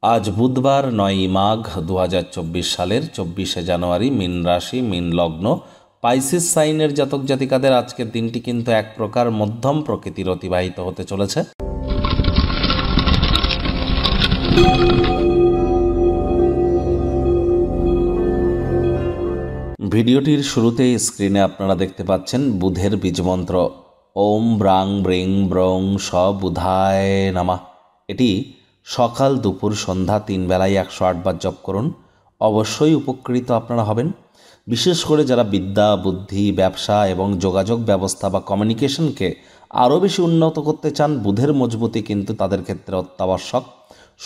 আজ বুধবার ৯ই মাঘ ২০২৪ সালের ২৪শে জানুয়ারি। মীন রাশি, মীন লগ্ন, পাইসিস সাইনের জাতক জাতিকাদের আজকের দিনটি কিন্তু এক প্রকার মধ্যম প্রকৃতির অতিবাহিত হতে চলেছে। ভিডিওটির শুরুতেই স্ক্রিনে আপনারা দেখতে পাচ্ছেন বুধের বীজমন্ত্র ওম ব্রাং ব্রিং ব্রং স বুধায় নামা। এটি সকাল, দুপুর, সন্ধ্যা ৩ বেলায় ১০৮ বার জপ করুন। অবশ্যই উপকৃত আপনারা হবেন। বিশেষ করে যারা বিদ্যা, বুদ্ধি, ব্যবসা এবং যোগাযোগ ব্যবস্থা বা কমিউনিকেশনকে আরও বেশি উন্নত করতে চান, বুধের মজবুতি কিন্তু তাদের ক্ষেত্রে অত্যাবশ্যক।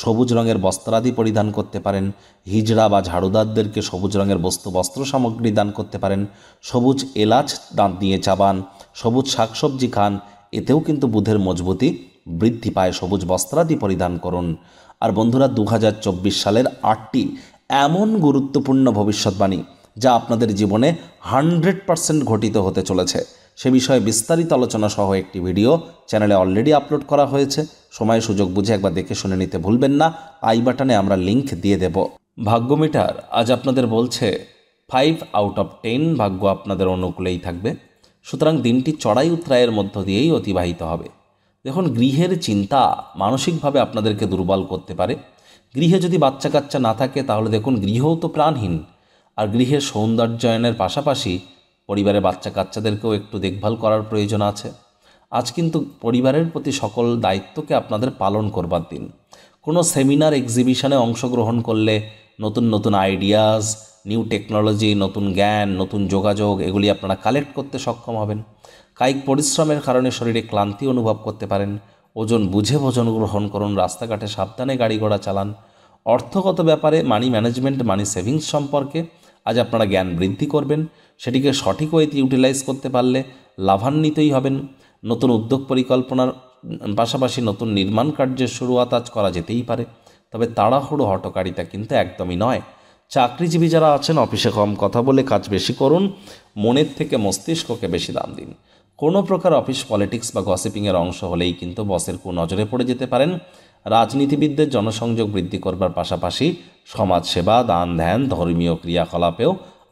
সবুজ রঙের বস্ত্রাদি পরিধান করতে পারেন। হিজড়া বা ঝাড়ুদারদেরকে সবুজ রঙের বস্ত্র সামগ্রী দান করতে পারেন। সবুজ এলাচ দাঁত দিয়ে চাবান, সবুজ শাকসবজি খান, এতেও কিন্তু বুধের মজবুতি বৃদ্ধি পায়। সবুজ বস্ত্রাদি পরিধান করুন। আর বন্ধুরা, ২০২৪ সালের ৮টি এমন গুরুত্বপূর্ণ ভবিষ্যৎবাণী যা আপনাদের জীবনে 100% ঘটিত হতে চলেছে, সে বিষয়ে বিস্তারিত আলোচনা সহ একটি ভিডিও চ্যানেলে অলরেডি আপলোড করা হয়েছে। সময় সুযোগ বুঝে একবার দেখে শুনে নিতে ভুলবেন না। আই বাটনে আমরা লিংক দিয়ে দেব। ভাগ্যমিটার আজ আপনাদের বলছে 5 আউট অফ 10 ভাগ্য আপনাদের অনুকূলেই থাকবে। সুতরাং দিনটি চড়াই উতরাইয়ের মধ্য দিয়েই অতিবাহিত হবে। দেখুন, গৃহের চিন্তা মানসিকভাবে আপনাদেরকে দুর্বল করতে পারে। গৃহে যদি বাচ্চা কাচ্চা না থাকে তাহলে দেখুন গৃহও তো প্রাণহীন। আর গৃহের সৌন্দর্যায়নের পাশাপাশি পরিবারের বাচ্চা কাচ্চাদেরকেও একটু দেখভাল করার প্রয়োজন আছে। আজ কিন্তু পরিবারের প্রতি সকল দায়িত্বকে আপনাদের পালন করবার দিন। কোনো সেমিনার, এক্সিবিশনে অংশগ্রহণ করলে নতুন নতুন আইডিয়াস, নিউ টেকনোলজি, নতুন জ্ঞান, নতুন যোগাযোগ এগুলি আপনারা কালেক্ট করতে সক্ষম হবেন। কায়িক পরিশ্রমের কারণে শরীরে ক্লান্তি অনুভব করতে পারেন। ওজন বুঝে ভোজন গ্রহণ করুন। রাস্তাঘাটে সাবধানে গাড়ি ঘোড়া চালান। অর্থগত ব্যাপারে, মানি ম্যানেজমেন্ট, মানি সেভিংস সম্পর্কে আজ আপনারা জ্ঞান বৃদ্ধি করবেন। সেটিকে সঠিক ওয়েতে ইউটিলাইজ করতে পারলে লাভান্বিতই হবেন। নতুন উদ্যোগ পরিকল্পনার পাশাপাশি নতুন নির্মাণ কার্যের শুরুয়াত আজ করা যেতেই পারে, তবে তাড়াহুড়ো হঠকারিতা কিন্তু একদমই নয়। চাকরিজীবী যারা আছেন, অফিসে কম কথা বলে কাজ বেশি করুন। মনের থেকে মস্তিষ্ককে বেশি দাম দিন। কোনো প্রকার অফিস পলিটিক্স বা গসিপিংয়ের অংশ হলেই কিন্তু বসের কুনজরে পড়ে যেতে পারেন। রাজনীতিবিদদের জনসংযোগ বৃদ্ধি করবার পাশাপাশি সমাজসেবা, দান ধ্যান, ধর্মীয় ক্রিয়াকলাপেও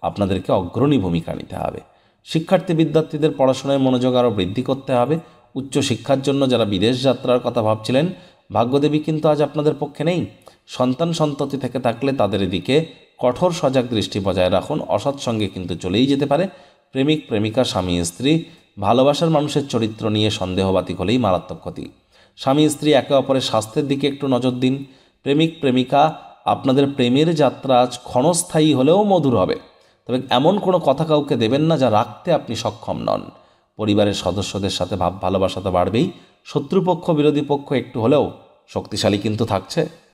আপনাদেরকে অগ্রণী ভূমিকা নিতে হবে। শিক্ষার্থী বিদ্যার্থীদের পড়াশোনায় মনোযোগ আরও বৃদ্ধি করতে হবে। উচ্চশিক্ষার জন্য যারা বিদেশ যাত্রার কথা ভাবছিলেন, ভাগ্যদেবী কিন্তু আজ আপনাদের পক্ষে নেই। সন্তান সন্ততি থেকে থাকলে তাদের এদিকে কঠোর সজাগ দৃষ্টি বজায় রাখুন। অসৎ সঙ্গে কিন্তু চলেই যেতে পারে। প্রেমিক প্রেমিকা, স্বামী স্ত্রী, ভালোবাসার মানুষের চরিত্র নিয়ে সন্দেহবাতিক হলেই মারাত্মক ক্ষতি। স্বামী স্ত্রী একে অপরের স্বাস্থ্যের দিকে একটু নজর দিন। প্রেমিক প্রেমিকা, আপনাদের প্রেমের যাত্রা আজ ক্ষণস্থায়ী হলেও মধুর হবে। তবে এমন কোনো কথা কাউকে দেবেন না যা রাখতে আপনি সক্ষম নন। পরিবারের সদস্যদের সাথে ভাব ভালোবাসা তো বাড়বেই, শত্রুপক্ষ বিরোধী পক্ষ একটু হলেও শক্তিশালী কিন্তু থাকছে।